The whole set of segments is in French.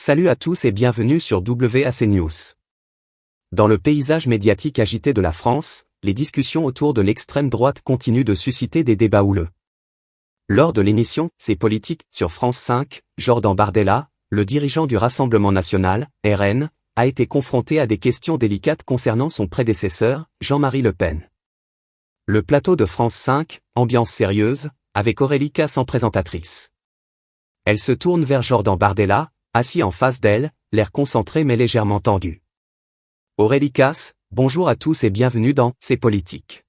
Salut à tous et bienvenue sur WAC News. Dans le paysage médiatique agité de la France, les discussions autour de l'extrême droite continuent de susciter des débats houleux. Lors de l'émission « C'est politique » sur France 5, Jordan Bardella, le dirigeant du Rassemblement national, RN, a été confronté à des questions délicates concernant son prédécesseur, Jean-Marie Le Pen. Le plateau de France 5, ambiance sérieuse, avec Aurélie Casse en présentatrice. Elle se tourne vers Jordan Bardella, assis en face d'elle, l'air concentré mais légèrement tendu. Aurélie Casse, bonjour à tous et bienvenue dans « C'est politique ».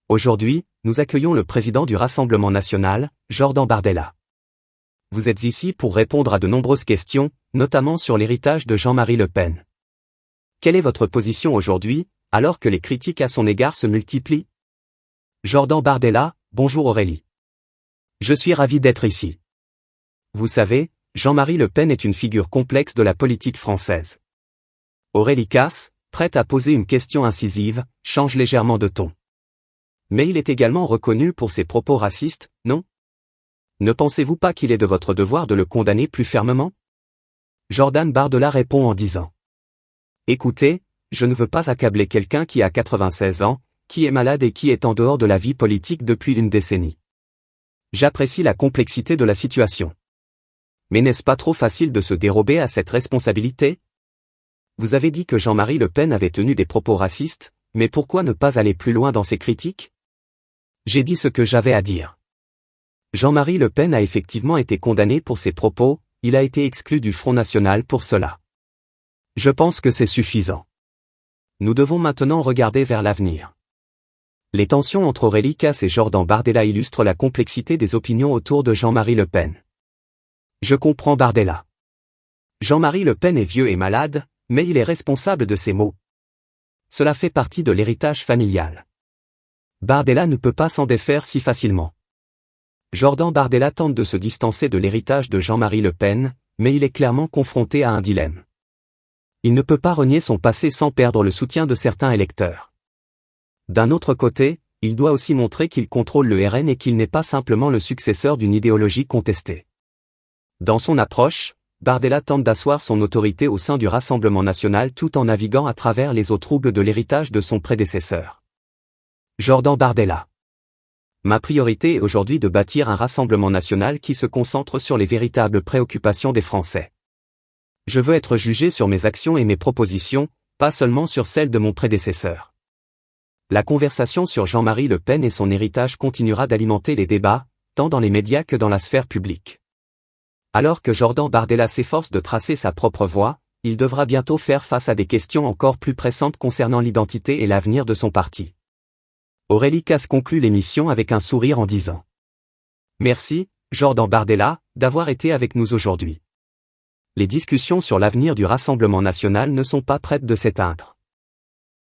Aujourd'hui, nous accueillons le président du Rassemblement national, Jordan Bardella. Vous êtes ici pour répondre à de nombreuses questions, notamment sur l'héritage de Jean-Marie Le Pen. Quelle est votre position aujourd'hui, alors que les critiques à son égard se multiplient? Jordan Bardella, bonjour Aurélie. Je suis ravi d'être ici. Vous savez, Jean-Marie Le Pen est une figure complexe de la politique française. Aurélie Casse, prête à poser une question incisive, change légèrement de ton. Mais il est également reconnu pour ses propos racistes, non? Ne pensez-vous pas qu'il est de votre devoir de le condamner plus fermement? Jordan Bardella répond en disant: écoutez, je ne veux pas accabler quelqu'un qui a 96 ans, qui est malade et qui est en dehors de la vie politique depuis une décennie. J'apprécie la complexité de la situation. Mais n'est-ce pas trop facile de se dérober à cette responsabilité? Vous avez dit que Jean-Marie Le Pen avait tenu des propos racistes, mais pourquoi ne pas aller plus loin dans ses critiques? J'ai dit ce que j'avais à dire. Jean-Marie Le Pen a effectivement été condamné pour ses propos, il a été exclu du Front National pour cela. Je pense que c'est suffisant. Nous devons maintenant regarder vers l'avenir. Les tensions entre Aurélie Casse et Jordan Bardella illustrent la complexité des opinions autour de Jean-Marie Le Pen. Je comprends Bardella. Jean-Marie Le Pen est vieux et malade, mais il est responsable de ses maux. Cela fait partie de l'héritage familial. Bardella ne peut pas s'en défaire si facilement. Jordan Bardella tente de se distancer de l'héritage de Jean-Marie Le Pen, mais il est clairement confronté à un dilemme. Il ne peut pas renier son passé sans perdre le soutien de certains électeurs. D'un autre côté, il doit aussi montrer qu'il contrôle le RN et qu'il n'est pas simplement le successeur d'une idéologie contestée. Dans son approche, Bardella tente d'asseoir son autorité au sein du Rassemblement national tout en naviguant à travers les eaux troubles de l'héritage de son prédécesseur. Jordan Bardella. Ma priorité est aujourd'hui de bâtir un Rassemblement national qui se concentre sur les véritables préoccupations des Français. Je veux être jugé sur mes actions et mes propositions, pas seulement sur celles de mon prédécesseur. La conversation sur Jean-Marie Le Pen et son héritage continuera d'alimenter les débats, tant dans les médias que dans la sphère publique. Alors que Jordan Bardella s'efforce de tracer sa propre voie, il devra bientôt faire face à des questions encore plus pressantes concernant l'identité et l'avenir de son parti. Aurélie Casse conclut l'émission avec un sourire en disant: merci, Jordan Bardella, d'avoir été avec nous aujourd'hui. Les discussions sur l'avenir du Rassemblement national ne sont pas prêtes de s'éteindre.